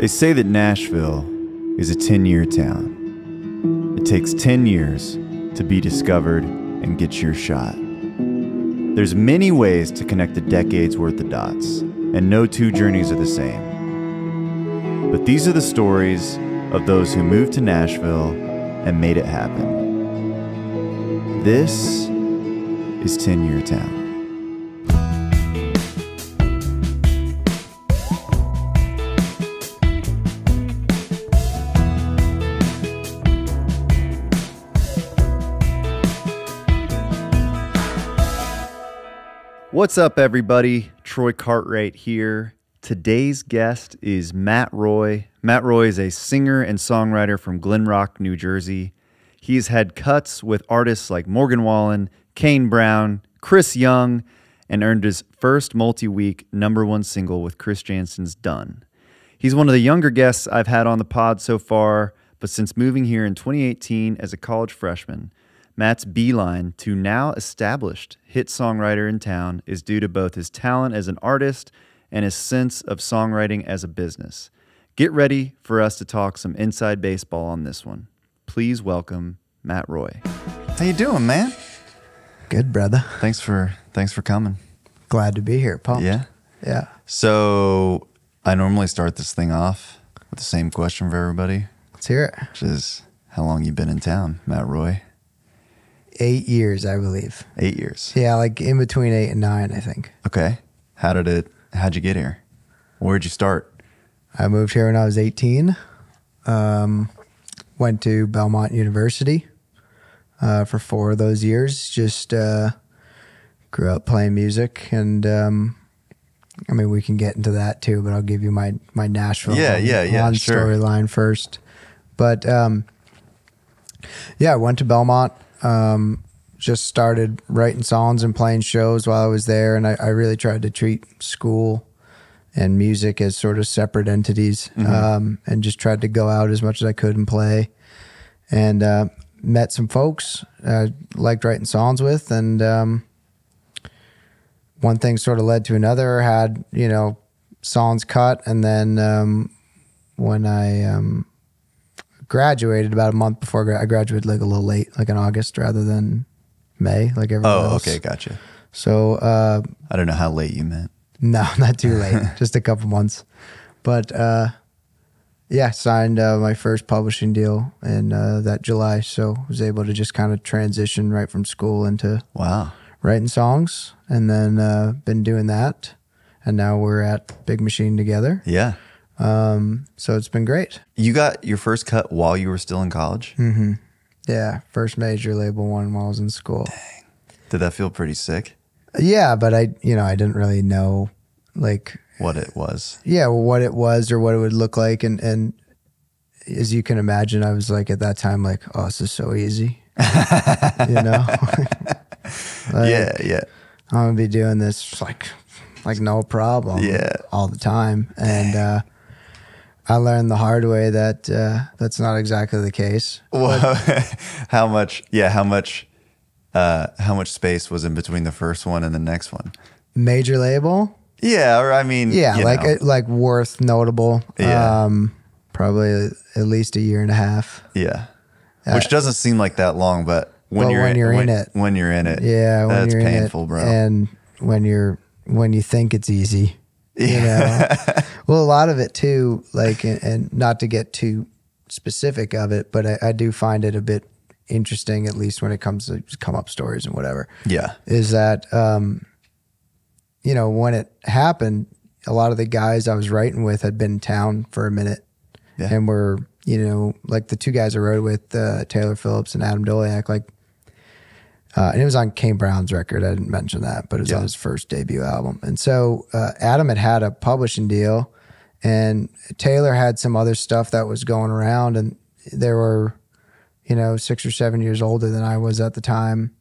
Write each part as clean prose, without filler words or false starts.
They say that Nashville is a 10-year town. It takes 10 years to be discovered and get your shot. There's many ways to connect a decade's worth of dots, and no two journeys are the same. But these are the stories of those who moved to Nashville and made it happen. This is 10-Year Town. What's up, everybody? Troy Cartwright here. Today's guest is Matt Roy. Matt Roy is a singer and songwriter from Glen Rock, New Jersey. He's had cuts with artists like Morgan Wallen, Kane Brown, Chris Young, and earned his first multi-week #1 single with Chris Janson's Done. He's one of the younger guests I've had on the pod so far, but since moving here in 2018 as a college freshman, Matt's beeline to now established hit songwriter in town is due to both his talent as an artist and his sense of songwriting as a business. Get ready for us to talk some inside baseball on this one. Please welcome Matt Roy. How you doing, man? Good, brother. Thanks for coming. Glad to be here, pumped. Yeah. So I normally start this thing off with the same question for everybody. Let's hear it. Which is, how long you been in town, Matt Roy? 8 years, I believe. 8 years. Yeah, like in between 8 and 9, I think. Okay. How'd you get here? Where'd you start? I moved here when I was 18. Went to Belmont University for 4 of those years. Just grew up playing music, and I mean, we can get into that too, but I'll give you my Nashville sure. storyline first. But yeah, I went to Belmont. Just started writing songs and playing shows while I was there, and I really tried to treat school and music as sort of separate entities, and just tried to go out as much as I could and play, and met some folks I liked writing songs with, and one thing sort of led to another. Had songs cut, and then when I graduated about a month before I graduated, like a little late, like in August rather than May, like everyone else. Okay, gotcha. So I don't know how late you meant. No, not too late, just a couple months. But yeah, signed my first publishing deal in that July, so was able to just kind of transition right from school into writing songs, and then been doing that, and now we're at Big Machine together. Yeah. So it's been great. You got your first cut while you were still in college? Mm-hmm. Yeah, first major label one while I was in school. Dang. Did that feel pretty sick? Yeah, but I didn't really know like what it was. Yeah, what it was or what it would look like, and as you can imagine, I was like at that time like, oh, this is so easy. Yeah. I'm gonna be doing this like no problem. Yeah. All the time, and I learned the hard way that that's not exactly the case. Well, how much space was in between the first one and the next one? Major label? Yeah, or I mean, like worth notable. Yeah. Probably at least 1.5 years. Yeah. Which doesn't seem like that long, but when you're in it, yeah, that's painful, bro. And when you think it's easy. Well, a lot of it too, like, and not to get too specific of it, but I do find it a bit interesting, at least when it comes to come up stories and whatever. Yeah. Is that, when it happened, a lot of the guys I was writing with had been in town for a minute, and were, like the 2 guys I wrote with, Taylor Phillips and Adam Doliak, like, and it was on Kane Brown's record. I didn't mention that, but it was on his first debut album. And so Adam had a publishing deal, and Taylor had some other stuff that was going around, and they were, 6 or 7 years older than I was at the time.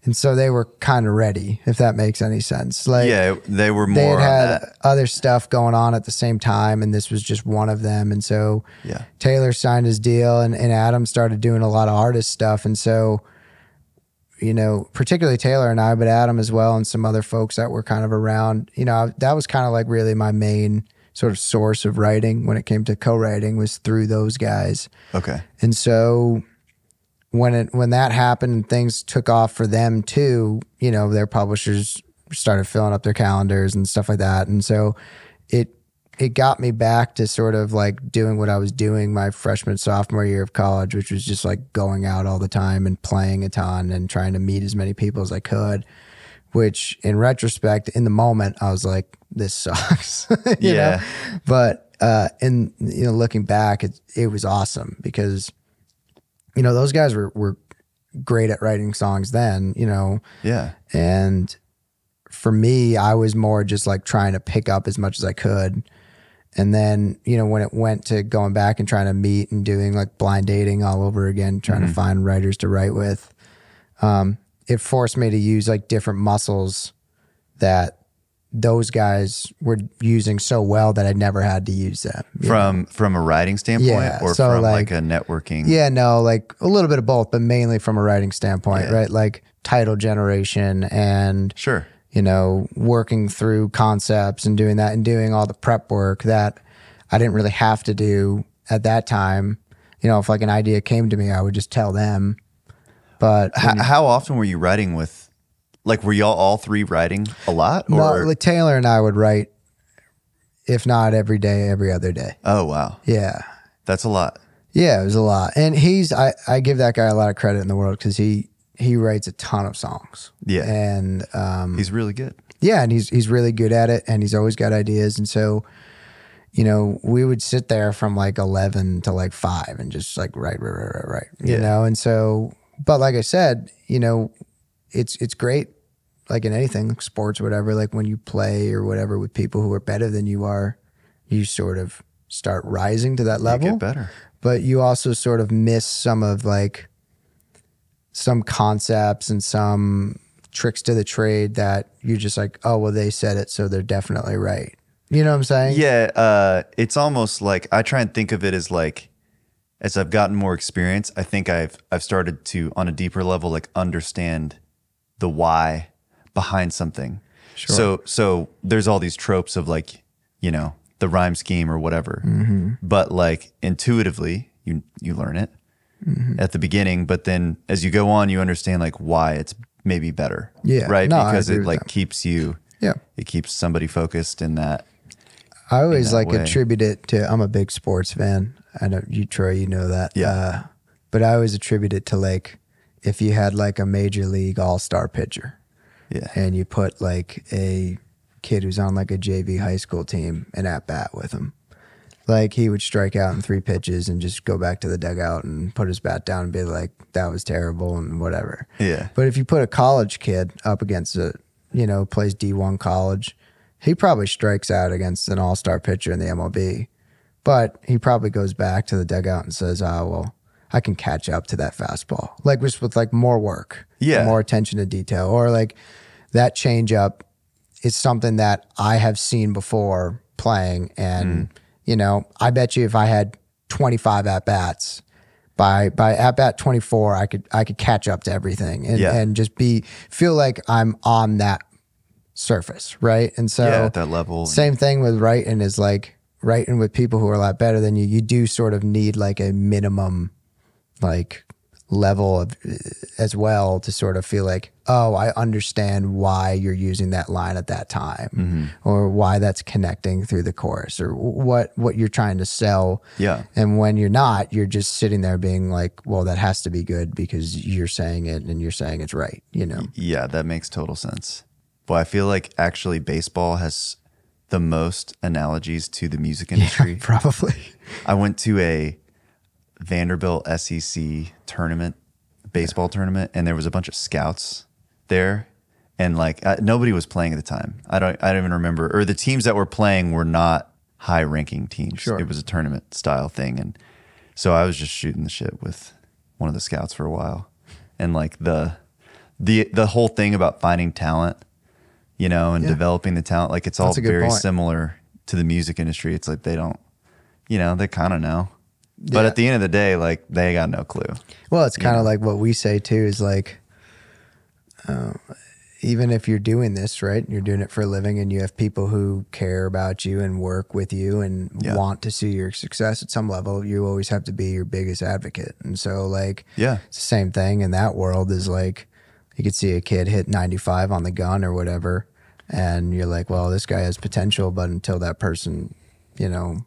And so they were kind of ready, if that makes any sense. Like, yeah, they were more they on had that. Other stuff going on at the same time, and this was just one of them. And so Taylor signed his deal, and Adam started doing a lot of artist stuff. And so, particularly Taylor and I, but Adam as well, and some other folks that were kind of around, that was kind of like really my main sort of source of writing when it came to co-writing was through those guys. Okay. And so when that happened and things took off for them too, you know, their publishers started filling up their calendars and stuff like that. And so it got me back to sort of like doing what I was doing my freshman, sophomore year of college, which was just like going out all the time and playing a ton and trying to meet as many people as I could, which in retrospect, in the moment, I was like, this sucks, you know? But in, you know, looking back, it was awesome because, you know, those guys were great at writing songs then, you know? Yeah. And for me, I was more just like trying to pick up as much as I could. And then, you know, when it went to going back and trying to meet and doing like blind dating all over again, trying to find writers to write with, it forced me to use like different muscles that those guys were using so well that I never had to use them. From a writing standpoint or so from like a networking? Yeah, no, like a little bit of both, but mainly from a writing standpoint, right? Like title generation and sure, you know, working through concepts and doing that and doing all the prep work that I didn't really have to do at that time. You know, if like an idea came to me, I would just tell them. But how often were you writing with, like, were y'all all three writing a lot? Or? No, like Taylor and I would write, if not every day, every other day. Oh, wow. Yeah. That's a lot. Yeah, it was a lot. And I give that guy a lot of credit in the world because he writes a ton of songs. Yeah. And he's really good. Yeah, and he's really good at it and he's always got ideas. And so, you know, we would sit there from like 11 to like 5 and just like write, you know? And so, but like I said, you know, it's great, like in anything, like sports, whatever, like when you play or whatever with people who are better than you are, you sort of start rising to that level. You get better. But you also sort of miss some of like some concepts and some tricks to the trade that you're just like, oh, well, they said it, so they're definitely right. You know what I'm saying? Yeah. It's almost like I try and think of it as like, as I've gotten more experience, I think I've started to, on a deeper level, like understand the why behind something. Sure. So there's all these tropes of like, you know, the rhyme scheme or whatever, but like intuitively you learn it at the beginning, but then as you go on, you understand like why it's maybe better. Yeah. Right. No, because it like that. keeps you, it keeps somebody focused in that. I always like way. attribute it to, I'm a big sports fan. I know you, Troy, you know that. Yeah. But I always attribute it to like, if you had like a major league all-star pitcher and you put like a kid who's on like a JV high school team and at bat with him, like he would strike out in 3 pitches and just go back to the dugout and put his bat down and be like, that was terrible and whatever. Yeah. But if you put a college kid up against a, you know, plays D1 college, he probably strikes out against an all-star pitcher in the MLB, but he probably goes back to the dugout and says, oh, well, I can catch up to that fastball. Like just with like more work, more attention to detail, or like that changeup is something that I have seen before playing. And, you know, I bet you if I had 25 at-bats, by at-bat 24, I could catch up to everything and just feel like I'm on that surface, right? And so at that level. Same thing with writing is like writing with people who are a lot better than you. You do sort of need like a minimum like level of as well to sort of feel like, oh, I understand why you're using that line at that time or why that's connecting through the chorus or what you're trying to sell. Yeah. And when you're not, you're just sitting there being like, well, that has to be good because you're saying it and you're saying it's right, you know? Yeah, that makes total sense. Well, I feel like actually baseball has the most analogies to the music industry. Yeah, probably. I went to a Vanderbilt SEC tournament, baseball tournament, and there was a bunch of scouts there, and like nobody was playing at the time. I don't even remember, or the teams that were playing were not high-ranking teams. Sure. It was a tournament style thing, and so I was just shooting the shit with one of the scouts for a while, and like the whole thing about finding talent, you know, and developing the talent, like it's all very similar to the music industry. It's like they don't, you know, they kind of know. But at the end of the day, like they got no clue. Well, it's kind of like what we say too is like, even if you're doing this, right, you're doing it for a living and you have people who care about you and work with you and want to see your success at some level, you always have to be your biggest advocate. And so like, it's the same thing in that world is like, you could see a kid hit 95 on the gun or whatever. And you're like, well, this guy has potential, but until that person, you know,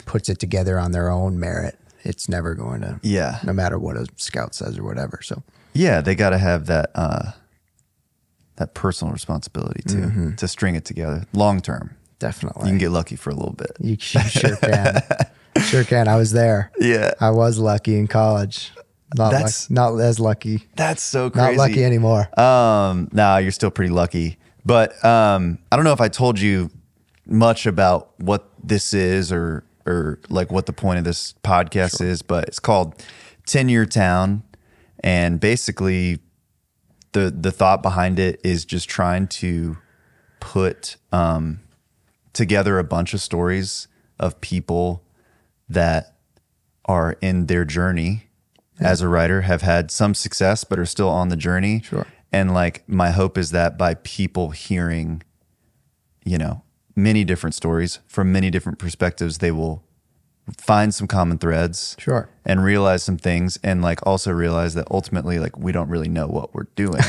puts it together on their own merit, it's never going to, no matter what a scout says or whatever. So they got to have that, that personal responsibility too, to string it together long term. Definitely. You can get lucky for a little bit. You sure can. Sure can. I was there. Yeah. I was lucky in college. Not as lucky. That's so crazy. Not lucky anymore. Nah, you're still pretty lucky. But I don't know if I told you much about what this is or like what the point of this podcast is, but it's called 10-Year Town. And basically the thought behind it is just trying to put together a bunch of stories of people that are in their journey as a writer, have had some success, but are still on the journey. Sure. And like, my hope is that by people hearing, you know, many different stories from many different perspectives, they will find some common threads. Sure. And realize some things, and like also realize that ultimately, like, we don't really know what we're doing.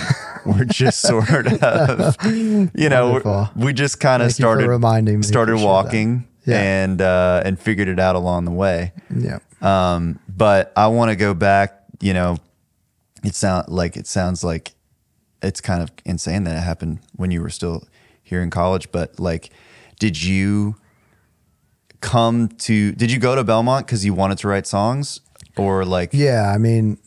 We're just sort of, you know, we just kind of started walking and figured it out along the way. Yeah. But I want to go back, you know, it sounds like it's kind of insane that it happened when you were still here in college, but like, did you go to Belmont because you wanted to write songs, or like, I mean,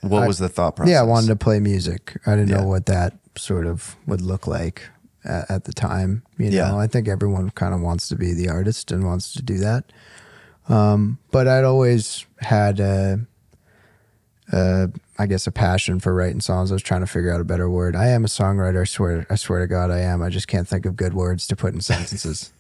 what was the thought process? Yeah, I wanted to play music. I didn't know what that sort of would look like at the time. You know, I think everyone kind of wants to be the artist and wants to do that. But I'd always had I guess a passion for writing songs. I was trying to figure out a better word. I am a songwriter. I swear to God I am. I just can't think of good words to put in sentences.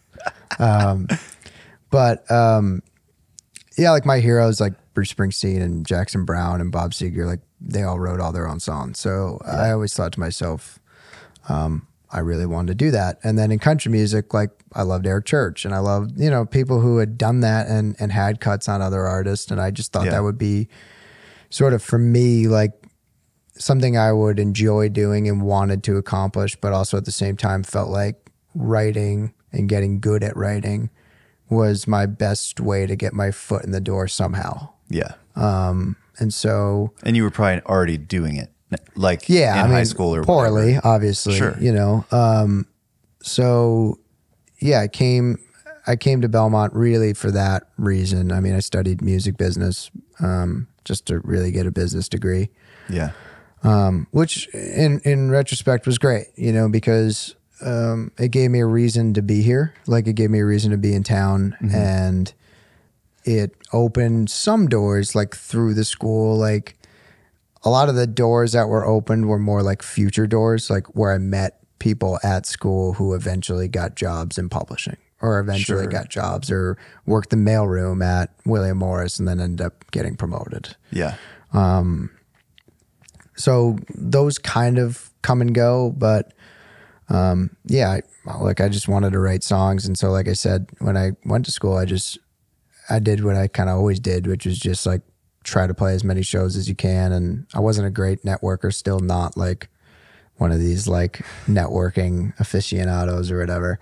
Like my heroes like Bruce Springsteen and Jackson Brown and Bob Seger, like they all wrote all their own songs. So I always thought to myself, I really wanted to do that. And then in country music, like I loved Eric Church and I loved, you know, people who had done that and had cuts on other artists. And I just thought that would be sort of, for me, like something I would enjoy doing and wanted to accomplish, but also at the same time felt like writing and getting good at writing was my best way to get my foot in the door somehow. Yeah. And you were probably already doing it, like in high school or poorly, whatever. Obviously, sure. You know. I came to Belmont really for that reason. I mean, I studied music business just to really get a business degree. Yeah. Which in retrospect was great, you know, because it gave me a reason to be here. Like it gave me a reason to be in town, and it opened some doors like through the school. Like a lot of the doors that were opened were more like future doors, like where I met people at school who eventually got jobs in publishing or eventually got jobs or worked the mailroom at William Morris and then ended up getting promoted. Yeah. So those kind of come and go, but I just wanted to write songs. And so, like I said, when I went to school, I did what I kind of always did, which was just like try to play as many shows as you can. And I wasn't a great networker, still not like one of these like networking aficionados or whatever.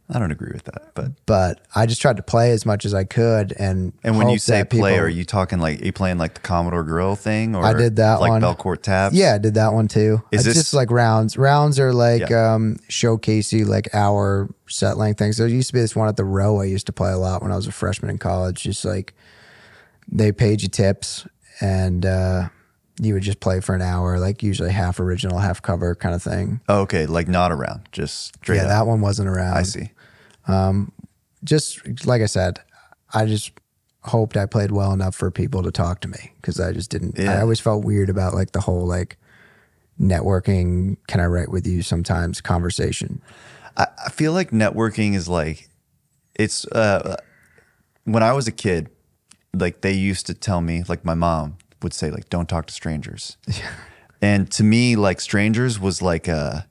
I don't agree with that, but I just tried to play as much as I could. And when you say play, are you talking like, are you playing like the Commodore Grill thing, or I did that like one. Belcourt Taps? Yeah, I did that one too. It's just like rounds. Rounds are like showcasey, like hour set length things. There used to be this one at the Row I used to play a lot when I was a freshman in college. Just like they paid you tips and you would just play for an hour, like usually half original, half cover kind of thing. Oh, okay, like not around, just straight up. That one wasn't around. I see. Just like I said, I just hoped I played well enough for people to talk to me, because I just didn't. I always felt weird about like the whole like networking, can I write with you sometimes conversation. I feel like networking is like, it's when I was a kid, like they used to tell me, like my mom would say, like, don't talk to strangers. And to me, like Strangers was like I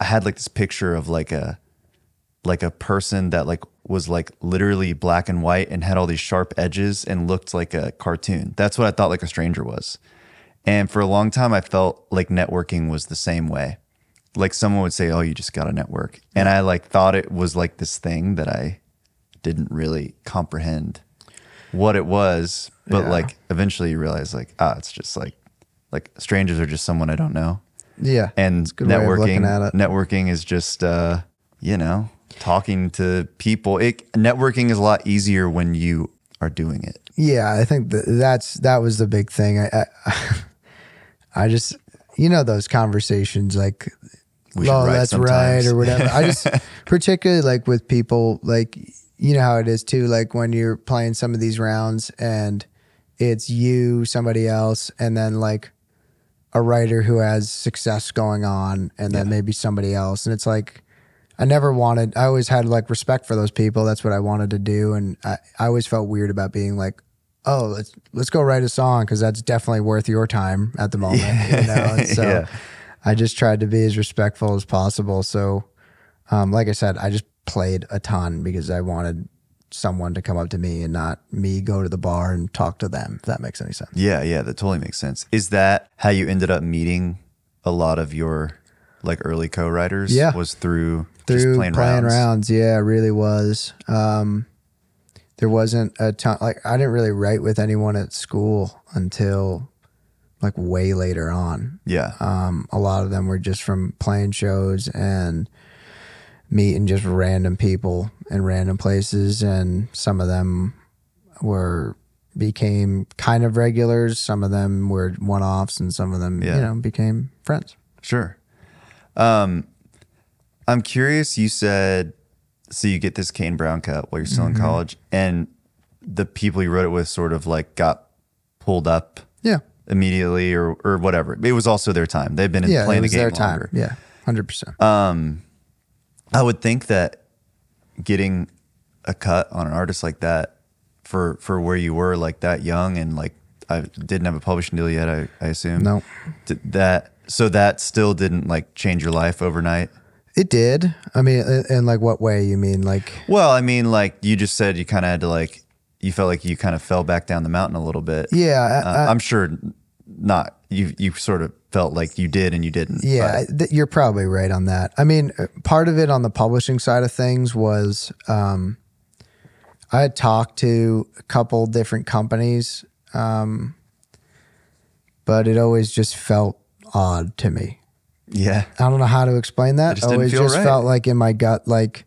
had like this picture of like a person that like was like literally black and white and had all these sharp edges and looked like a cartoon. That's what I thought like a stranger was. And for a long time, I felt like networking was the same way. Like someone would say, oh, you just got to network. And I like thought it was like this thing that I didn't really comprehend what it was. But like eventually you realize like, it's just like strangers are just someone I don't know. Yeah. And networking is just, you know, talking to people. Networking is a lot easier when you are doing it. Yeah, I think that was the big thing. I just, you know, those conversations like, oh, that's right, or whatever. I just, particularly like with people, like, you know how it is too, like when you're playing some of these rounds and it's you, somebody else, and then like a writer who has success going on, and then maybe somebody else. And it's like, I always had like respect for those people. That's what I wanted to do. And I always felt weird about being like, oh, let's go write a song, because that's definitely worth your time at the moment. You know? And so I just tried to be as respectful as possible. So like I said, I just played a ton because I wanted someone to come up to me and not me go to the bar and talk to them, if that makes any sense. Yeah, that totally makes sense. Is that how you ended up meeting a lot of your like early co-writers? Yeah. Was through just playing rounds? Yeah, it really was. There wasn't a ton, like I didn't really write with anyone at school until like way later on. Yeah. A lot of them were just from playing shows and meeting just random people in random places. And some of them became kind of regulars. Some of them were one-offs, and some of them, you know, became friends. Sure. I'm curious, you said, so you get this Kane Brown cut while you're still in college, and the people you wrote it with sort of like got pulled up immediately or whatever. It was also their time. They've been playing the game longer. Time. Yeah, 100%. I would think that getting a cut on an artist like that for where you were like that young, and like I didn't have a publishing deal yet, I assume. No. So that still didn't like change your life overnight? It did. I mean, in like what way you mean? Like, well, I mean, like you just said you kind of had to like, you felt like you kind of fell back down the mountain a little bit. Yeah. I'm sure not. You sort of felt like you did and you didn't. Yeah, you're probably right on that. I mean, part of it on the publishing side of things was I had talked to a couple different companies, but it always just felt odd to me. Yeah. I don't know how to explain that. It just didn't feel right. Felt like in my gut, like,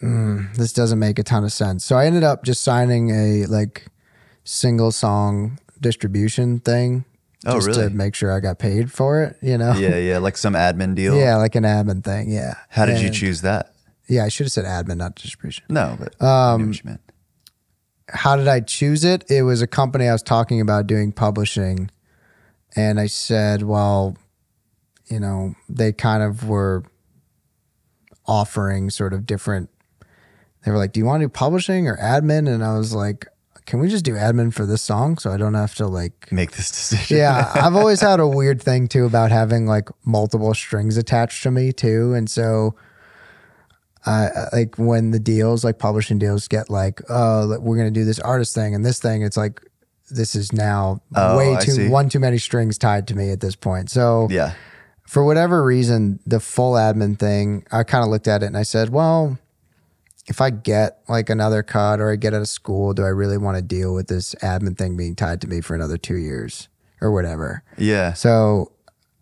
this doesn't make a ton of sense. So I ended up just signing a like single song distribution thing. Just to make sure I got paid for it, you know? Yeah. Like some admin deal. Yeah, like an admin thing. Yeah. How did you choose that? Yeah, I should have said admin, not distribution. No, but I knew what you meant. How did I choose it? It was a company I was talking about doing publishing. And I said, well, you know, they kind of were offering sort of different. They were like, do you want to do publishing or admin? And I was like, can we just do admin for this song so I don't have to like make this decision? Yeah. I've always had a weird thing too about having like multiple strings attached to me too. And so like when the deals, like publishing deals get like, oh, we're going to do this artist thing and this thing, it's like, this is now one too many strings tied to me at this point. So yeah. For whatever reason, the full admin thing, I kind of looked at it and I said, well, if I get like another cut or I get out of school, do I really want to deal with this admin thing being tied to me for another 2 years or whatever? Yeah. So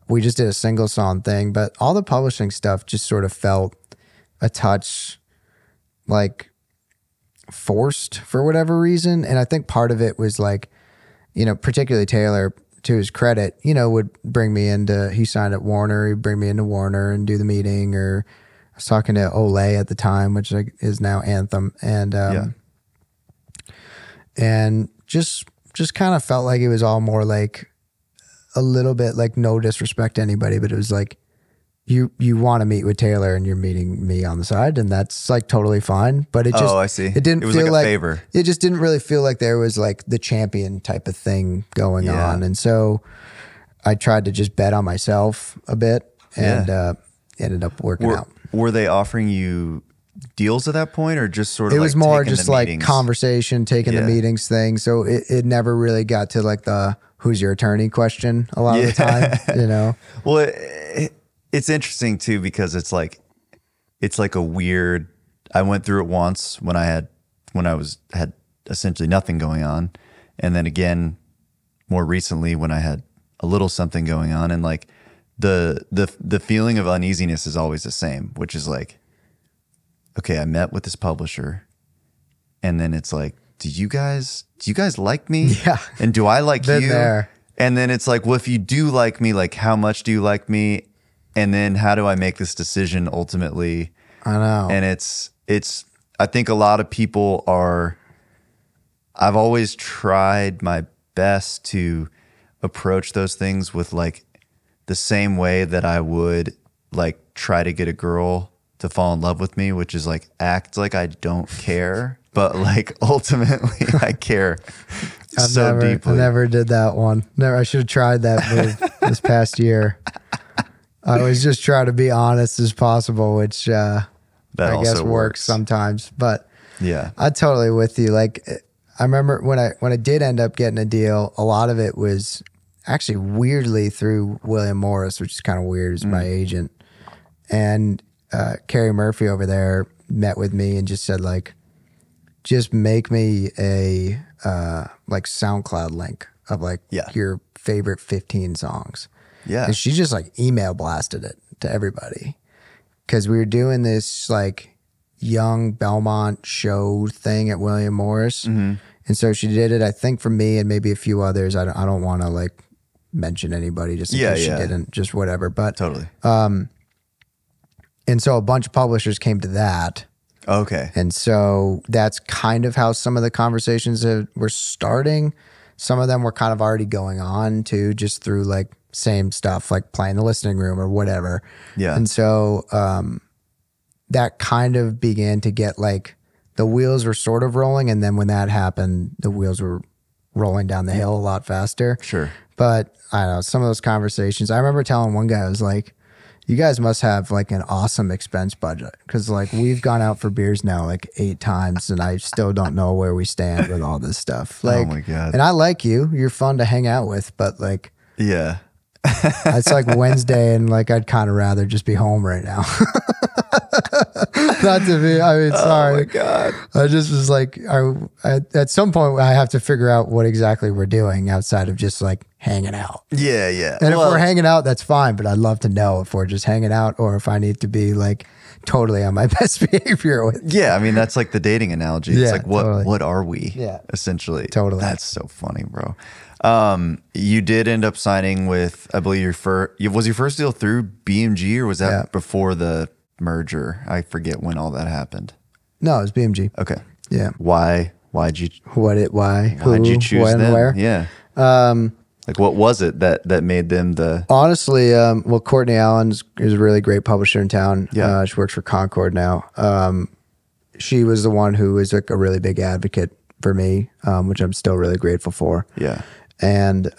we just did a single song thing, but all the publishing stuff just sort of felt a touch like forced for whatever reason. And I think part of it was like, you know, particularly Taylor, to his credit, you know, would bring me into, he signed at Warner, he'd bring me into Warner and do the meeting. Or I was talking to Olay at the time, which is now Anthem. And, and just kind of felt like it was all more like a little bit like no disrespect to anybody, but it was like, you want to meet with Taylor and you're meeting me on the side, and that's like totally fine. But it just, I see. It didn't was feel like a favor. It just didn't really feel like there was like the champion type of thing going on. And so I tried to just bet on myself a bit, and ended up working out. Were they offering you deals at that point, or just sort of it was more just like meetings? Conversation, taking the meetings thing. So it never really got to like the who's your attorney question a lot of the time, you know? Well, it's interesting too, because it's like a weird, I went through it once when I had essentially nothing going on. And then again, more recently when I had a little something going on, and like the feeling of uneasiness is always the same, which is like, okay, I met with this publisher, and then it's like, do you guys like me? Yeah. And do I like you? There. And then it's like, well, if you do like me, like how much do you like me? And then how do I make this decision ultimately? I know. And it's I think a lot of people I've always tried my best to approach those things with like the same way that I would like try to get a girl to fall in love with me, which is like act like I don't care, but like ultimately I care deeply. I never did that one. Never. I should have tried that move this past year. I always just try to be honest as possible, which I guess works sometimes. But yeah, I'm totally with you. Like I remember when I did end up getting a deal, a lot of it was actually weirdly through William Morris, which is kind of weird, is my agent. And Carrie Murphy over there met with me and just said like, just make me a like SoundCloud link of like your favorite 15 songs. Yeah. And she just like email blasted it to everybody, because we were doing this like young Belmont show thing at William Morris. And so she did it, I think, for me and maybe a few others. I don't want to like mention anybody just in case she didn't, just whatever. But totally. And so a bunch of publishers came to that. Okay. And so that's kind of how some of the conversations were starting. Some of them were kind of already going on too, just through like same stuff, like playing the listening room or whatever. Yeah. And so that kind of began to get like, the wheels were sort of rolling. And then when that happened, the wheels were rolling down the hill a lot faster. Sure. But I don't know, some of those conversations, I remember telling one guy, I was like, you guys must have like an awesome expense budget, because like we've gone out for beers now like 8 times and I still don't know where we stand with all this stuff. Like, oh my God. And I like you, you're fun to hang out with, but like, yeah, it's like Wednesday and like I'd kind of rather just be home right now. Not to be, I mean, sorry. Oh my God. I just was like, at some point I have to figure out what exactly we're doing outside of just like hanging out. Yeah, yeah. And if we're hanging out, that's fine, but I'd love to know if we're just hanging out or if I need to be like totally on my best behavior with. Yeah, I mean, that's like the dating analogy. It's like, what are we? Yeah. Essentially. Totally. That's so funny, bro. You did end up signing with, I believe was your first deal through BMG, or was that before the merger? I forget when all that happened. No, it was BMG. Okay. Yeah. Why'd you choose when, them? where? Yeah. Like what was it that made them the... Honestly, well, Courtney Allen is a really great publisher in town. Yeah. She works for Concord now. She was the one who was like a really big advocate for me, which I'm still really grateful for. Yeah. And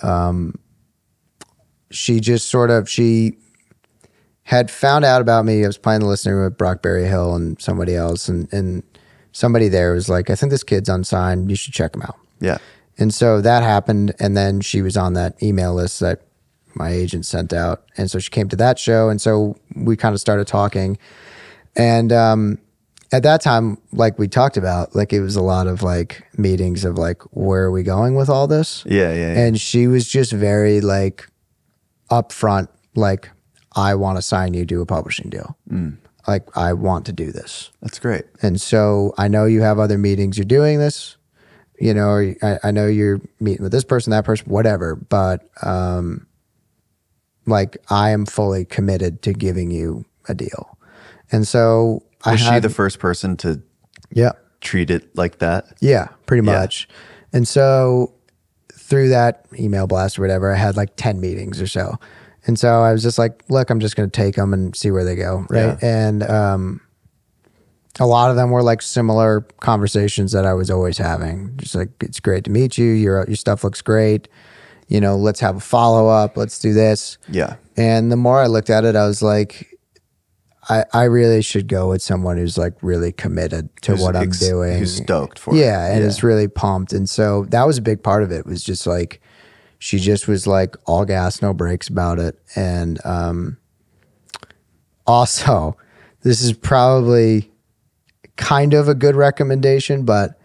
she just she had found out about me. I was playing the listening room with Brock Berry Hill and somebody else, and somebody there was like, I think this kid's unsigned, you should check him out. Yeah. And so that happened, and then she was on that email list that my agent sent out, and so she came to that show, and so we kind of started talking. And at that time, like we talked about, like it was a lot of like meetings of like, where are we going with all this? Yeah. And she was just very like upfront, like, I want to sign you to a publishing deal. Like, I want to do this. That's great. And so I know you have other meetings, you're doing this, you know, or I know you're meeting with this person, that person, whatever, but like I am fully committed to giving you a deal. And so was she the first person to treat it like that? Yeah, pretty much. And so through that email blast or whatever, I had like 10 meetings or so. And so I was just like, look, I'm just going to take them and see where they go. Right. Yeah. And a lot of them were like similar conversations that I was always having. Just like, it's great to meet you. Your stuff looks great. you know, let's have a follow-up, let's do this. Yeah. And the more I looked at it, I was like, I really should go with someone who's like really committed to what I'm doing. Who's stoked for it. Yeah, and is really pumped. And so that was a big part of it, was just like, she just was like all gas, no brakes about it. And also, this is probably kind of a good recommendation, but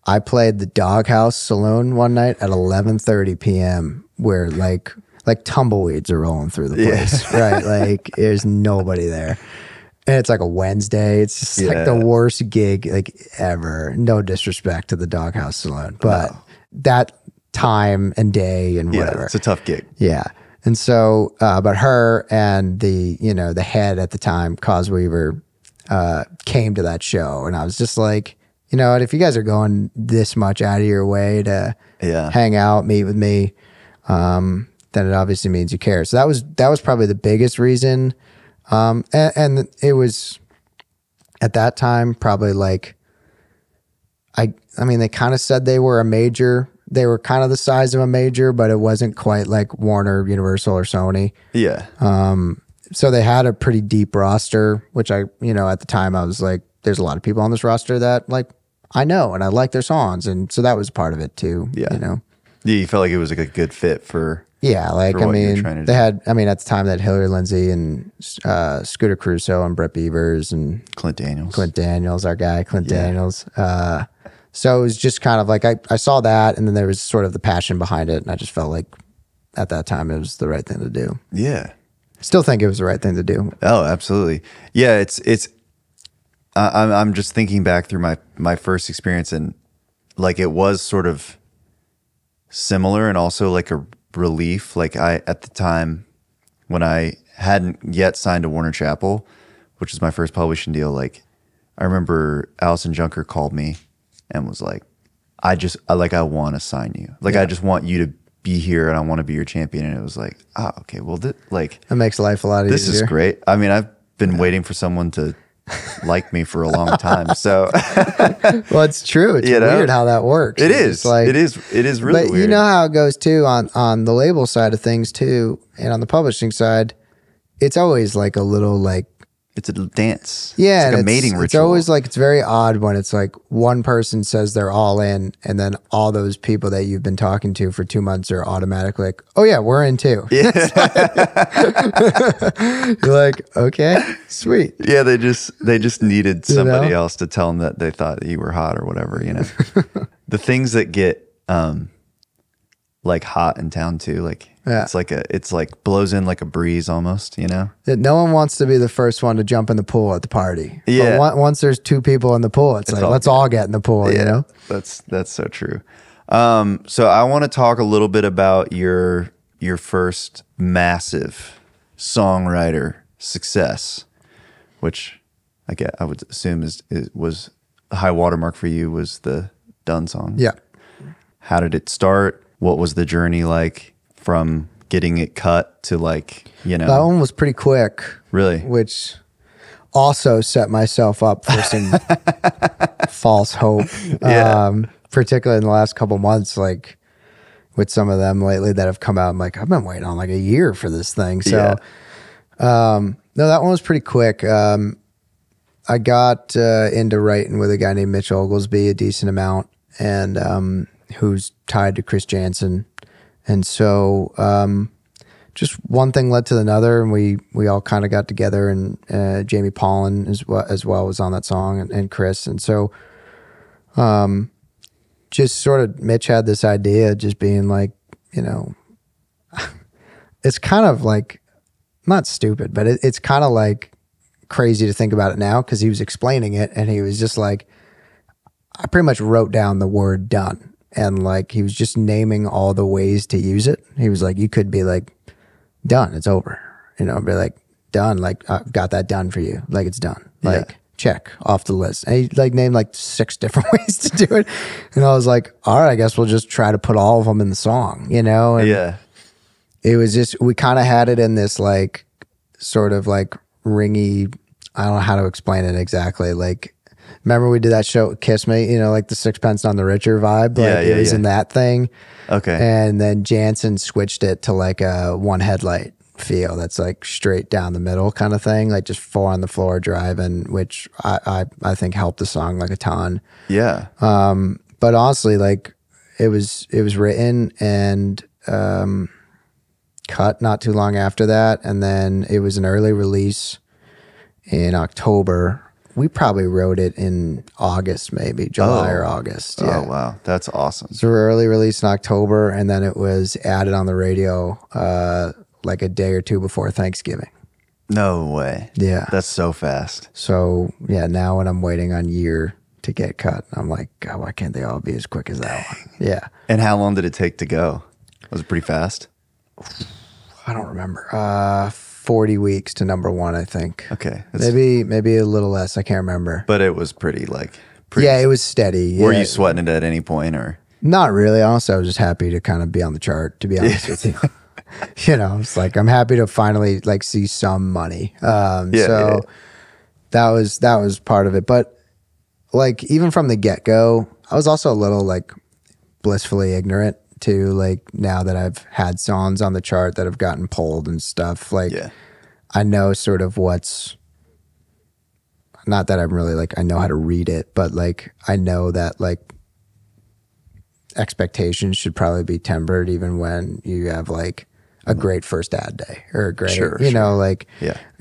I played the Doghouse Saloon one night at 11:30 p.m. where like tumbleweeds are rolling through the place, right? Like there's nobody there. And it's like a Wednesday. It's just like the worst gig like ever. No disrespect to the Doghouse Saloon, but that time and day and whatever. Yeah, it's a tough gig. Yeah. And so, but her and the, you know, the head at the time, Cos Weaver, came to that show. And I was just like, you know what, if you guys are going this much out of your way to hang out, meet with me, then it obviously means you care. So that was probably the biggest reason. And it was at that time probably like, I mean, they kind of said they were a major. They were kind of the size of a major, but it wasn't quite like Warner, Universal, or Sony. Yeah. So they had a pretty deep roster, which I, you know, at the time I was like, there's a lot of people on this roster that like I know and I like their songs, and so that was part of it too. Yeah. You know. Yeah, you felt like it was like a good fit for. Yeah, like I mean, they had. I mean, at the time they had Hillary Lindsey and Scooter Crusoe and Brett Beavers and Clint Daniels. Clint Daniels, our guy, Clint Daniels. So it was just kind of like I saw that, and then there was sort of the passion behind it, and I just felt like at that time it was the right thing to do. Yeah, still think it was the right thing to do. Oh, absolutely. Yeah, it's. I'm just thinking back through my first experience, and like it was sort of similar, and also like a relief. Like at the time when I hadn't yet signed to Warner Chappell, which was my first publishing deal, like I remember Allison Junker called me and was like, I want to sign you. Like, I just want you to be here and I want to be your champion. And it was like, okay, well, like that makes life a lot easier. This is great. I mean, I've been waiting for someone to like me for a long time. So, well, it's true. It's weird how that works. It is. Like, it is really but weird. You know how it goes too on the label side of things too. And on the publishing side, it's always like a little like, it's a dance. Yeah. It's like a mating ritual. It's always like, it's very odd when it's like one person says they're all in, and then all those people that you've been talking to for 2 months are automatically like, oh yeah, we're in too. Yeah. You're like, okay, sweet. Yeah. They just needed somebody else to tell them that they thought that you were hot or whatever, you know. The things that get, like hot in town too, like it's like blows in like a breeze almost, you know. No one wants to be the first one to jump in the pool at the party. Yeah. But once there's two people in the pool, it's like let's all get in the pool. Yeah, you know. That's so true. So I want to talk a little bit about your first massive songwriter success, which I would assume was the high watermark for you, was the Done song. Yeah. How did it start? What was the journey like from getting it cut to like, you know? That one was pretty quick. Really? Which also set myself up for some false hope. Yeah. Particularly in the last couple months, like with some of them lately that have come out, I'm like, I've been waiting on like a year for this thing. So, no, that one was pretty quick. I got into writing with a guy named Mitch Oglesby a decent amount, and who's tied to Chris Janson. And so just one thing led to another, and we all kind of got together, and Jamie Paulin as well was on that song, and Chris. And so just sort of Mitch had this idea, just being like, you know, it's kind of like, not stupid, but it's kind of like crazy to think about it now, because he was explaining it and he was just like, I pretty much wrote down the word done. And like, he was just naming all the ways to use it. He was like, you could be like, done, it's over. You know, be like, done, like, I've got that done for you. Like, it's done. Like, check off the list. And he like named like 6 different ways to do it. And I was like, all right, I guess we'll just try to put all of them in the song, you know? And it was just, we kind of had it in this like, sort of like ringy, I don't know how to explain it exactly. Like, Remember we did that show, Kiss Me, you know, like the Sixpence None the Richer vibe. Like it was in that thing. Okay. And then Janson switched it to like a one headlight feel that's like straight down the middle kind of thing, like just 4 on the floor driving, which I think helped the song like a ton. Yeah. But honestly, like it was written and cut not too long after that, and then it was an early release in October. We probably wrote it in August, maybe July or August. Yeah. Oh wow, that's awesome. So early release in October, and then it was added on the radio like a day or two before Thanksgiving. No way. Yeah, that's so fast. So yeah, now when I'm waiting on year to get cut, I'm like, God, why can't they all be as quick as that one? Yeah. And how long did it take to go? Was it pretty fast? I don't remember. 40 weeks to number 1, I think. Okay. Maybe a little less. I can't remember. But it was pretty yeah, it was steady. Were yeah. you sweating it at any point or? Not really. Honestly, I was just happy to kind of be on the chart, to be honest with you. You know, it's like, I'm happy to finally like see some money. That was part of it. But like, even from the get-go, I was also a little like blissfully ignorant to like, now that I've had songs on the chart that have gotten pulled and stuff, like I know sort of what's, not that I'm really like, I know how to read it, but like, I know that like expectations should probably be tempered even when you have like a great first ad day or a great, you know, like,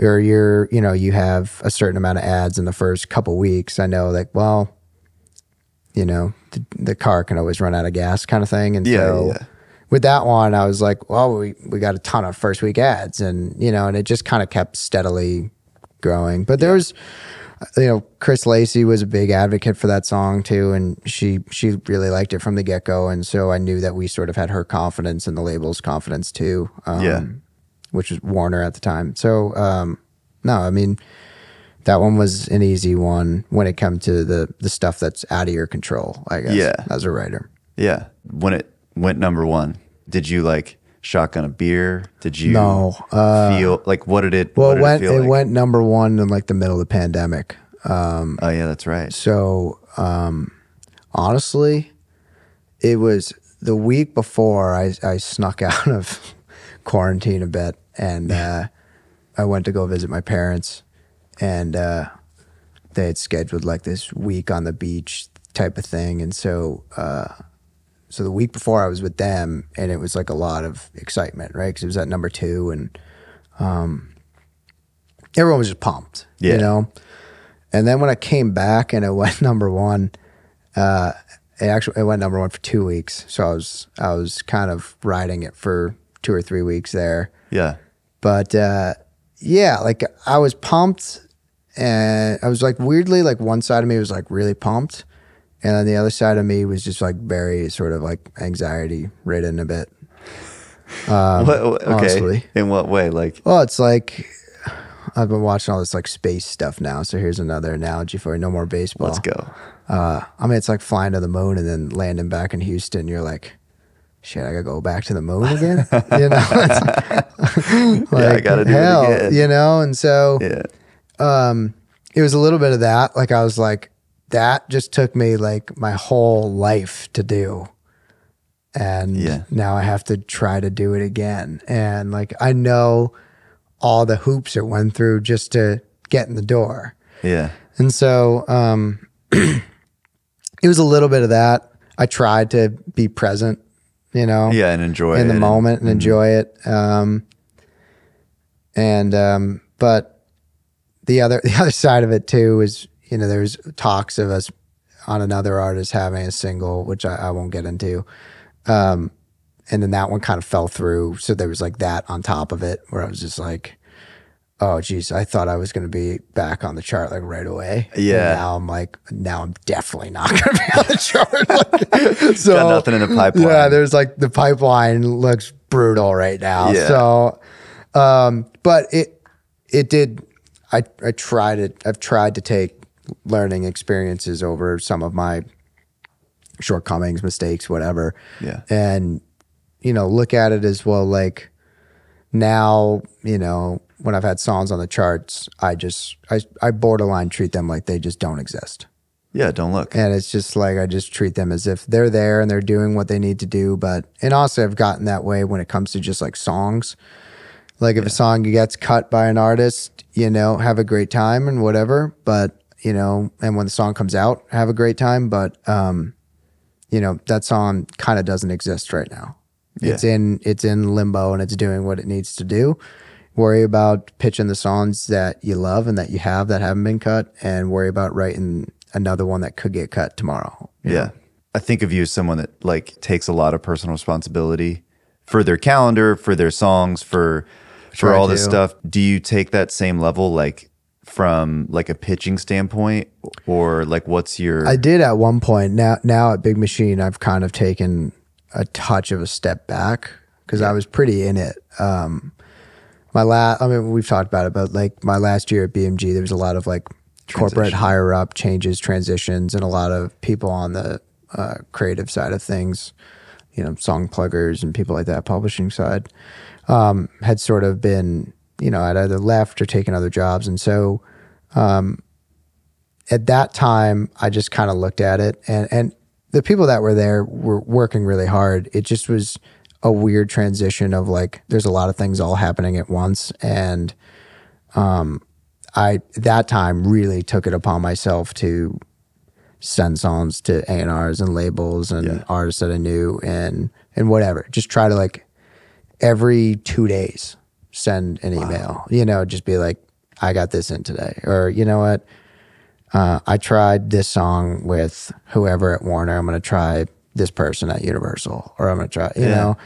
or you're, you know, you have a certain amount of ads in the first couple weeks. I know like, well, you know, the car can always run out of gas kind of thing. And so with that one, I was like, well, we got a ton of first week ads, and, you know, and it just kind of kept steadily growing. But there was, you know, Chris Lacey was a big advocate for that song too. And she really liked it from the get go. And so I knew that we sort of had her confidence and the label's confidence too. Which was Warner at the time. So, no, I mean, that one was an easy one when it comes to the stuff that's out of your control, I guess, as a writer. Yeah. When it went number 1, did you like shotgun a beer? Did you feel like, what did it, well, it went number 1 in like the middle of the pandemic. Oh yeah, that's right. So, honestly, it was the week before I snuck out of quarantine a bit, and I went to go visit my parents, and they had scheduled like this week on the beach type of thing. And so the week before I was with them, and it was like a lot of excitement, right? Because it was at number 2, and everyone was just pumped, you know? And then when I came back and it went number 1, it went number 1 for 2 weeks. So I was kind of riding it for 2 or 3 weeks there. Yeah. But yeah, like I was pumped, and I was like, weirdly, like one side of me was like really pumped, and then the other side of me was just like very sort of like anxiety ridden a bit. Okay. Honestly. In what way? Like, well, it's like I've been watching all this like space stuff now. So here's another analogy for No More Baseball. Let's go. I mean, it's like flying to the moon and then landing back in Houston. You're like, shit, I gotta go back to the moon again. You know, it's like, I gotta do it again. You know, and so it was a little bit of that. Like I was like, that just took me like my whole life to do. And now I have to try to do it again. And like, I know all the hoops it went through just to get in the door. Yeah. And so it was a little bit of that. I tried to be present, you know. Yeah, and enjoy in it. the moment and enjoy it. But the other side of it too is, you know, there's talks of us on another artist having a single, which I won't get into. And then that one kind of fell through. So there was like that on top of it where I was just like, oh geez, I thought I was going to be back on the chart like right away. Yeah. And now I'm like, now I'm definitely not going to be on the chart. Like, so got nothing in the pipeline. Yeah. There's like the pipeline looks brutal right now. Yeah. So, but it did, I've tried to take learning experiences over some of my shortcomings, mistakes, whatever. Yeah. And, you know, look at it as well, like now, you know, when I've had songs on the charts, I borderline treat them like they just don't exist. Yeah, don't look. And it's just like, I just treat them as if they're there and they're doing what they need to do. And also I've gotten that way when it comes to just like songs. Like if a song gets cut by an artist, have a great time and whatever. But, and when the song comes out, have a great time. But, that song kind of doesn't exist right now. Yeah. It's in limbo and it's doing what it needs to do. Worry about pitching the songs that you love and that you have that haven't been cut, and worry about writing another one that could get cut tomorrow. Yeah. I think of you as someone that like takes a lot of personal responsibility for their calendar, for their songs, for all this stuff. Do you take that same level, like from like a pitching standpoint, or like what's your... I did at one point. Now at Big Machine, I've kind of taken a touch of a step back because I was pretty in it. We've talked about it, but like my last year at BMG, there was a lot of like corporate higher up changes, transitions, and a lot of people on the creative side of things, song pluggers and people like that, publishing side, had sort of been, I'd either left or taken other jobs. And so at that time, I just kind of looked at it, and the people that were there were working really hard. It just was a weird transition of like, there's a lot of things all happening at once. And I, that time, really took it upon myself to send songs to A&Rs and labels and artists that I knew and whatever. Just try to like every 2 days send an email, just be like, I got this in today. Or, you know what? I tried this song with whoever at Warner. I'm going to try this person at Universal, or I'm going to try, you know,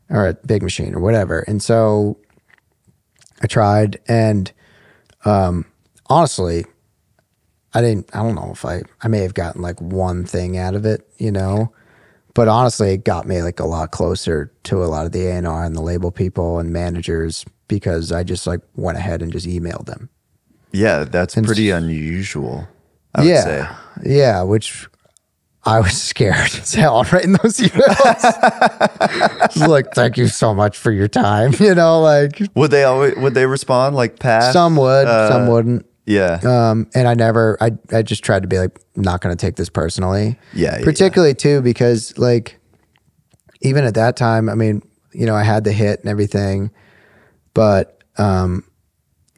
or at Big Machine or whatever. And so I tried, and honestly, I don't know if I may have gotten like one thing out of it, but honestly, it got me like a lot closer to a lot of the A&R and the label people and managers, because I just like went ahead and just emailed them. Yeah, that's pretty unusual, I would say. Yeah, which I was scared as hell writing those emails. It's like, thank you so much for your time. Like would they respond like pass? Some would, some wouldn't. Yeah. And I just tried to be like, not going to take this personally. Yeah. Particularly too, because like, even at that time, I mean, I had the hit and everything, but I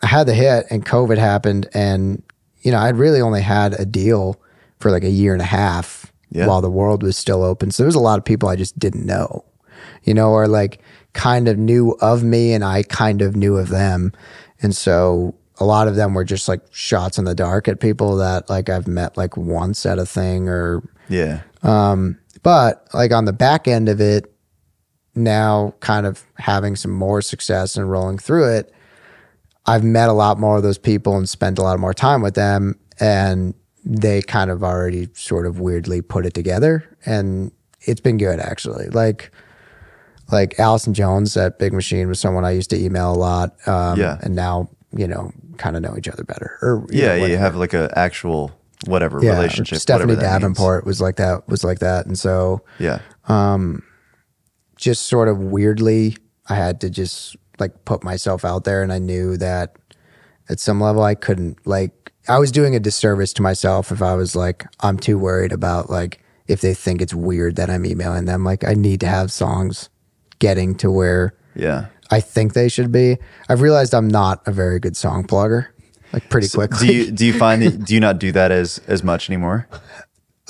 had the hit and COVID happened, and, I'd really only had a deal for like a year and a half while the world was still open. So there was a lot of people I just didn't know, or like kind of knew of me and I kind of knew of them. And so a lot of them were just like shots in the dark at people that like I've met like once at a thing or... Yeah. But like on the back end of it, now kind of having some more success and rolling through it, I've met a lot more of those people and spent a lot more time with them, and they kind of already sort of weirdly put it together, and it's been good actually. Like Allison Jones at Big Machine was someone I used to email a lot. And now, kind of know each other better. Or you have like a actual relationship. Stephanie Davenport was like that. And so just sort of weirdly, I had to just like put myself out there, and I knew that at some level I couldn't, like, I was doing a disservice to myself if I was like, I'm too worried about like if they think it's weird that I'm emailing them. Like, I need to have songs getting to where I think they should be. I've realized I'm not a very good song plugger, like pretty quickly. Do you find that, do you not do that as much anymore?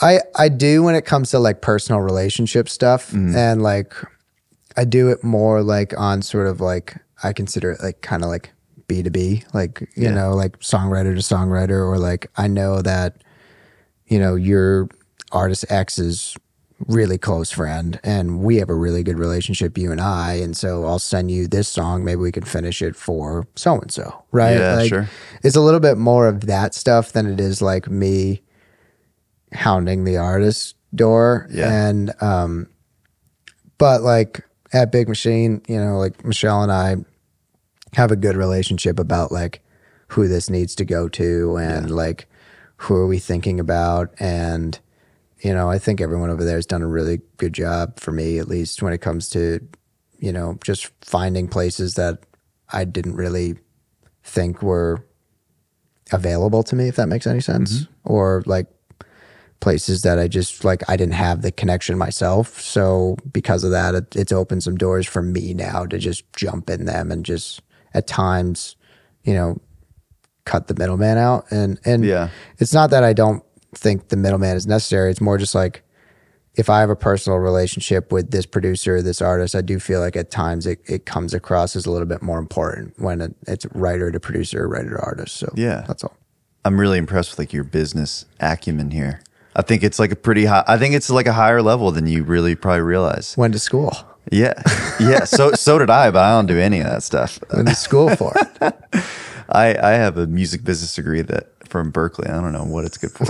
I do when it comes to like personal relationship stuff, and like I do it more like on sort of like, I consider it like kind of like B2B, like, you know, like songwriter to songwriter, or like I know that, your artist X is really close friend and we have a really good relationship, you and I, and so I'll send you this song, maybe we can finish it for so-and-so, right? Yeah, like, sure. It's a little bit more of that stuff than it is like me hounding the artist's door. And but like at Big Machine, like Michelle and I have a good relationship about like who this needs to go to, and like who are we thinking about, and I think everyone over there has done a really good job, for me at least, when it comes to just finding places that I didn't really think were available to me, if that makes any sense. Or like places that I just like, I didn't have the connection myself. So because of that, it's opened some doors for me now to just jump in them and just at times, you know, cut the middleman out. And it's not that I don't think the middleman is necessary. It's more just like, if I have a personal relationship with this producer, this artist, I do feel like at times it comes across as a little bit more important when it's writer to producer, writer to artist. So yeah, that's all. I'm really impressed with like your business acumen here. I think it's like I think it's like a higher level than you really probably realize. Went to school. Yeah. Yeah. So did I, but I don't do any of that stuff. Went to school for it. I have a music business degree from Berkeley. I don't know what it's good for,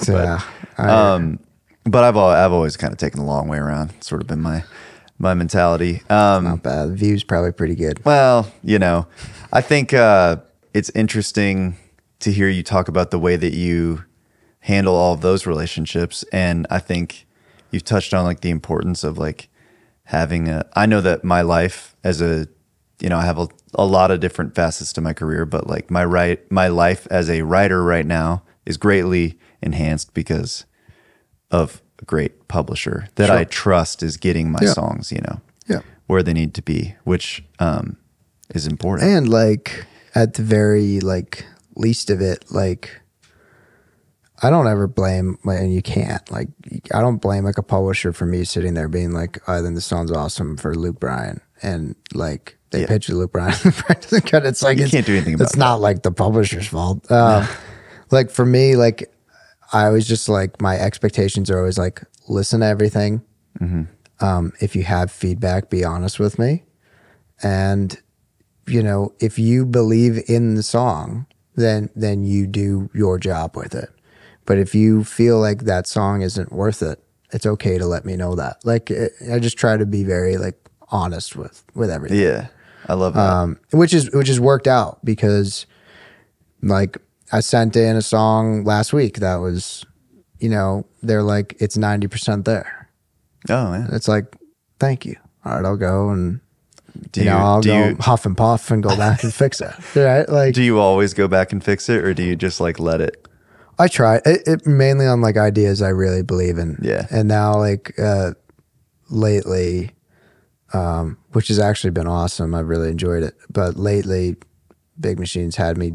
but I've always kind of taken the long way around. It's sort of been my mentality. Not bad. The view's probably pretty good. Well, you know, I think it's interesting to hear you talk about the way that you handle all of those relationships. And I think you've touched on like the importance of like having I know that my life as I have a lot of different facets to my career, but like my life as a writer right now is greatly enhanced because of a great publisher that I trust is getting my songs, where they need to be, which is important. And like at the very like least of it, like I don't ever blame, and you can't, like, I don't blame like a publisher for me sitting there being like, I think this song's awesome for Luke Bryan. And like they pitch Luke Bryan. It's like, you can't do anything about it. It's not like the publisher's fault. Like for me, like I was just like, my expectations are always like, listen to everything. Mm-hmm. If you have feedback, be honest with me. And, if you believe in the song, then you do your job with it. But if you feel like that song isn't worth it, it's okay to let me know that. Like I just try to be very like honest with everything. Yeah, I love that. Which is worked out because like I sent in a song last week that was, they're like, it's 90% there. Oh yeah. It's like, thank you. All right, I'll go and I'll go huff and puff and go back and fix it. Right? Like, do you always go back and fix it, or do you just like let it? I try it mainly on like ideas I really believe in. Yeah. And now like lately, which has actually been awesome. I've really enjoyed it. But lately, Big Machine's had me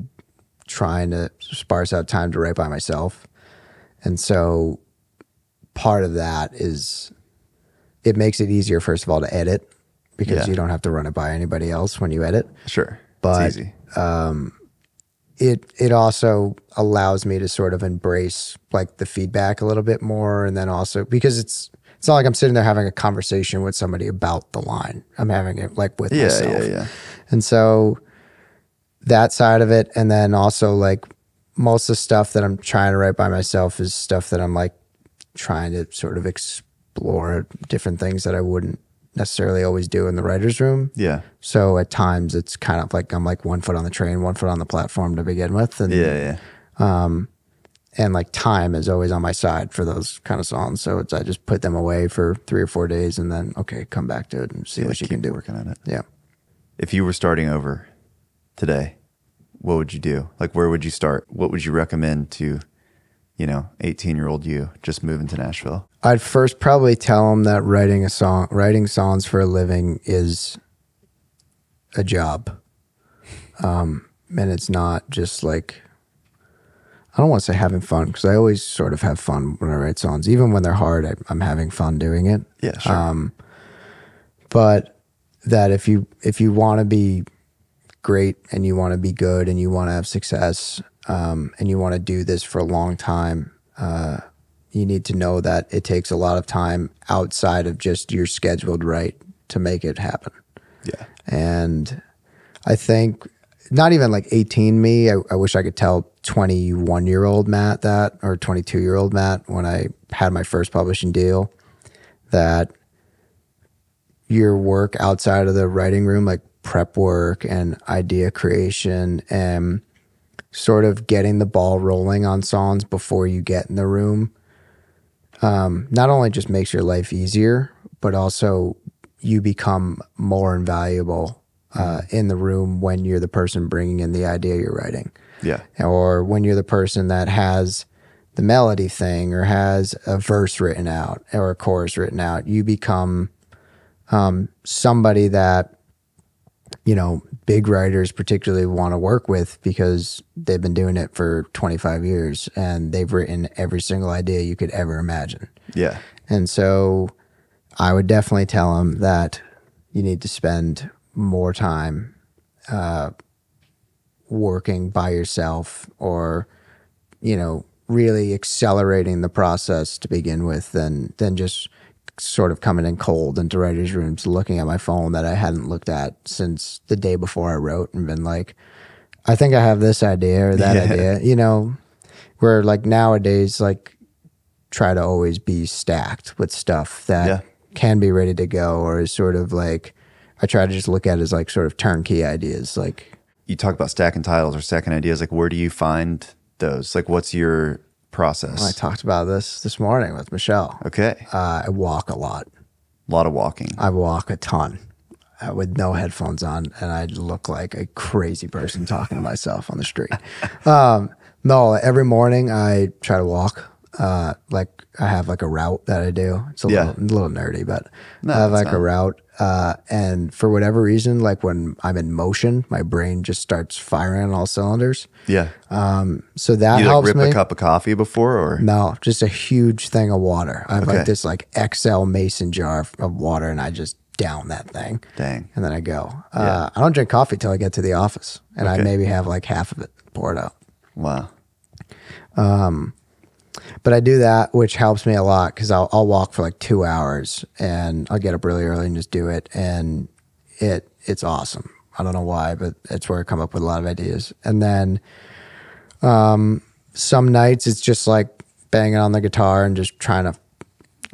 trying to sparse out time to write by myself. And so part of that is it makes it easier, first of all, to edit because you don't have to run it by anybody else when you edit. Sure. But it's easy. It also allows me to sort of embrace like the feedback a little bit more. And then also because it's not like I'm sitting there having a conversation with somebody about the line. I'm having it like with myself. Yeah. And so that side of it. And then also like most of the stuff that I'm trying to write by myself is stuff that I'm like trying to sort of explore different things that I wouldn't necessarily always do in the writer's room. Yeah. So at times it's kind of like I'm like 1 foot on the train, 1 foot on the platform to begin with. And and like time is always on my side for those kind of songs. So I just put them away for 3 or 4 days and then come back to it and see what you can do. Working on it. Yeah. If you were starting over today, what would you do? Like where would you start? What would you recommend to 18-year-old you just moving to Nashville? I'd first probably tell them that writing songs for a living is a job. And it's not just like, I don't want to say having fun because I always sort of have fun when I write songs. Even when they're hard, I'm having fun doing it. Yeah, sure. But that if you want to be great and you want to be good and you want to have success and you want to do this for a long time, you need to know that it takes a lot of time outside of just your scheduled write to make it happen. Yeah. And I think not even like 18 me, I wish I could tell 21-year-old Matt that, or 22-year-old Matt when I had my first publishing deal, that your work outside of the writing room, like prep work and idea creation and sort of getting the ball rolling on songs before you get in the room, not only just makes your life easier, but also you become more invaluable in the room when you're the person bringing in the idea you're writing. Yeah. Or when you're the person that has the melody thing or has a verse written out or a chorus written out, you become somebody that, you know, big writers particularly want to work with because they've been doing it for 25 years and they've written every single idea you could ever imagine. Yeah. And so I would definitely tell them that you need to spend more time working by yourself or, you know, really accelerating the process to begin with than just sort of coming in cold into writers' rooms, looking at my phone that I hadn't looked at since the day before I wrote and been like, I think I have this idea or that idea, you know, where like nowadays, like try to always be stacked with stuff that can be ready to go or is sort of like, I try to just look at it as like sort of turnkey ideas. Like you talk about stacking titles or stacking ideas. Like where do you find those? Like what's your process? I talked about this morning with Michelle. Okay. I walk a lot. A lot of walking. I walk a ton with no headphones on, and I look like a crazy person talking to myself on the street. No, every morning I try to walk. Like I have like a route that I do. It's a little nerdy, but I have like a route. And for whatever reason, like when I'm in motion, my brain just starts firing on all cylinders. Yeah. So that you helps like me. rip a cup of coffee before or? No, just a huge thing of water. I have like this like XL mason jar of water and I just down that thing. Dang. And then I go. I don't drink coffee till I get to the office and I maybe have like half of it poured out. Wow. But I do that, which helps me a lot because I'll walk for like 2 hours and I'll get up really early and just do it. And it's awesome. I don't know why, but it's where I come up with a lot of ideas. And then some nights it's just like banging on the guitar and just trying to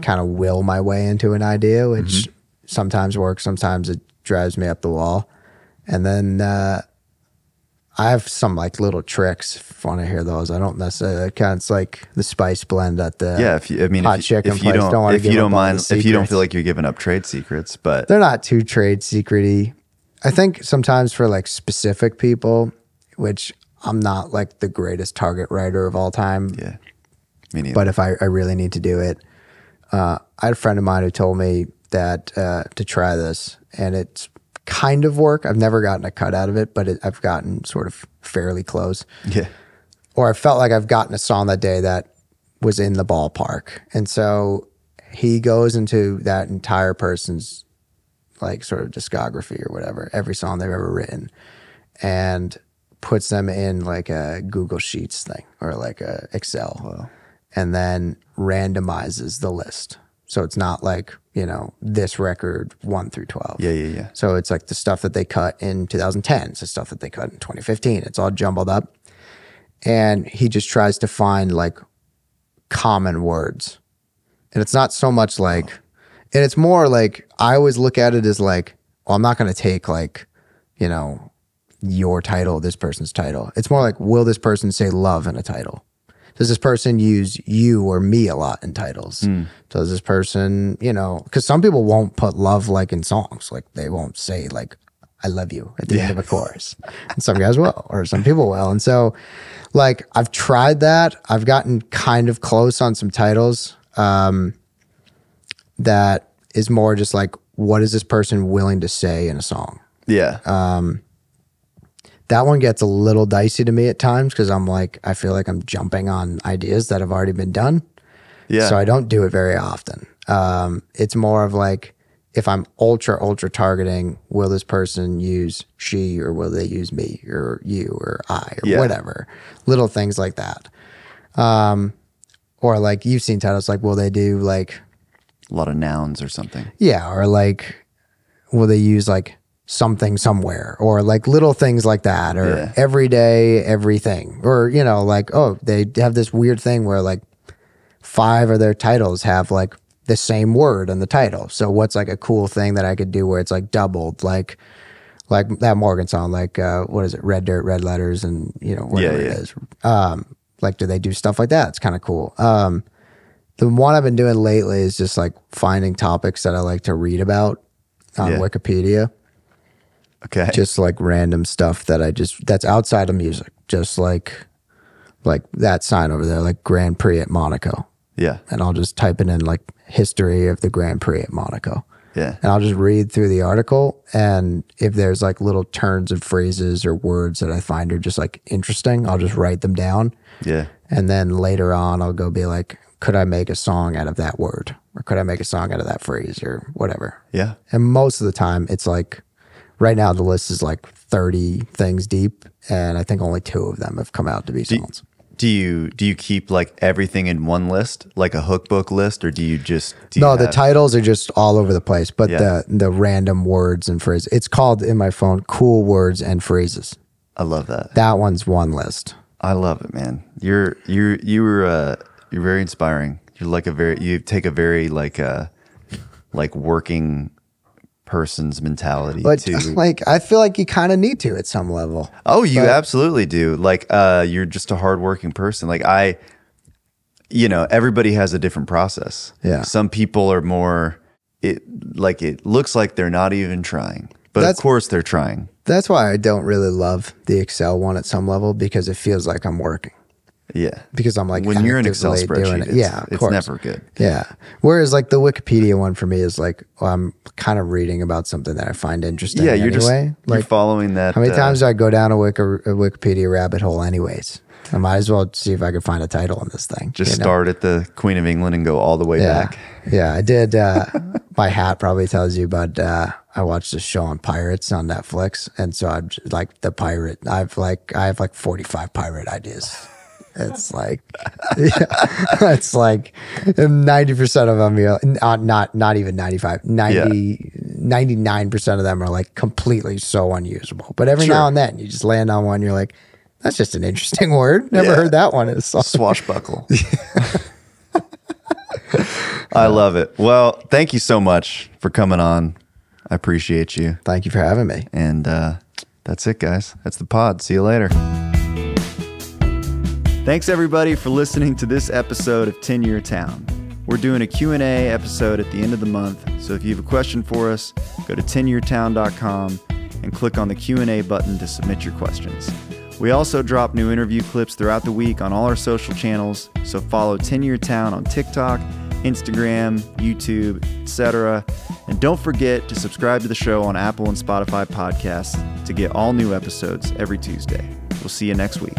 kind of will my way into an idea, which sometimes works. Sometimes it drives me up the wall. And then I have some like little tricks if you want to hear those. I don't necessarily it's like the spice blend at the hot chicken place. If you don't mind, if you don't feel like you're giving up trade secrets, but they're not too trade secrety. I think sometimes for like specific people, which I'm not like the greatest target writer of all time. Yeah, me neither. But if I really need to do it, I had a friend of mine who told me that to try this, and it's kind of work. I've never gotten a cut out of it, but I've gotten sort of fairly close. Yeah. Or I felt like I've gotten a song that day that was in the ballpark. And so he goes into that entire person's like sort of discography or whatever, every song they've ever written, and puts them in like a Google Sheets thing or like a Excel, and then randomizes the list. So it's not like, you know, this record 1 through 12. Yeah. So it's like the stuff that they cut in 2010. It's the stuff that they cut in 2015. It's all jumbled up. And he just tries to find like common words. And it's not so much like, and it's more like, I always look at it as like, well, I'm not going to take like, you know, your title, this person's title. It's more like, will this person say love in a title? Does this person use you or me a lot in titles? Does this person, you know, because some people won't put love like in songs. Like they won't say like, I love you at the end of a chorus. And some guys will, or some people will. And so like I've tried that. I've gotten kind of close on some titles that is more just like, what is this person willing to say in a song? Yeah. That one gets a little dicey to me at times because I'm like, I feel like I'm jumping on ideas that have already been done. Yeah. So I don't do it very often. It's more of like, if I'm ultra targeting, will this person use she or will they use me or you or I or whatever? Little things like that. Or like you've seen titles like, will they do like a lot of nouns or something? Yeah. Or like, will they use like something somewhere or like little things like that or every day, everything. Or, you know, like, oh, they have this weird thing where like 5 of their titles have like the same word in the title. So what's like a cool thing that I could do where it's like doubled, like that Morgan song, like what is it, Red Dirt, Red Letters, and you know whatever it is. Like, do they do stuff like that? It's kind of cool. The one I've been doing lately is just like finding topics that I like to read about on Wikipedia. Okay. Just like random stuff that that's outside of music. Just like like that sign over there, like Grand Prix at Monaco. Yeah. And I'll just type it in like history of the Grand Prix at Monaco. Yeah. And I'll just read through the article. And if there's like little turns of phrases or words that I find are just like interesting, I'll just write them down. Yeah. And then later on, I'll go be like, could I make a song out of that word? Or could I make a song out of that phrase or whatever? Yeah. And most of the time, it's like, right now the list is like 30 things deep. And I think only 2 of them have come out to be songs. Do you keep like everything in one list, like a hookbook list, or do you just the titles are just all over the place, but Yeah. the random words and phrases, it's called in my phone cool words and phrases. I love that. That one's one list. I love it, man. You're very inspiring. You take a very like working person's mentality But to like I feel like you kind of need to at some level. Oh, you absolutely do. Like you're just a hardworking person. Like everybody has a different process. Yeah. Some people are more it looks like they're not even trying. But of course they're trying. That's why I don't really love the Excel one at some level, because it feels like I'm working. Yeah. Because I'm like, when you're an Excel actively doing spreadsheet, it. it's never good. Yeah. Whereas like the Wikipedia one for me is like, well, I'm kind of reading about something that I find interesting. Yeah, you're you're following that. How many times do I go down a Wikipedia rabbit hole anyways? I might as well see if I could find a title in this thing. Just start at the Queen of England and go all the way back. Yeah, I did. My hat probably tells you, but I watched a show on pirates on Netflix, and so I'm just, like the pirate. I have like 45 pirate ideas. It's like, it's like 90% of them, not even 95, 99% of them are like completely so unusable. But every now and then you just land on one, you're like, that's just an interesting word. Never heard that one. It's swashbuckle. I love it. Well, thank you so much for coming on. I appreciate you. Thank you for having me. And that's it, guys. That's the pod. See you later. Thanks, everybody, for listening to this episode of 10 Year Town. We're doing a Q&A episode at the end of the month, so if you have a question for us, go to 10yeartown.com and click on the Q&A button to submit your questions. We also drop new interview clips throughout the week on all our social channels, so follow 10 Year Town on TikTok, Instagram, YouTube, etc. And don't forget to subscribe to the show on Apple and Spotify podcasts to get all new episodes every Tuesday. We'll see you next week.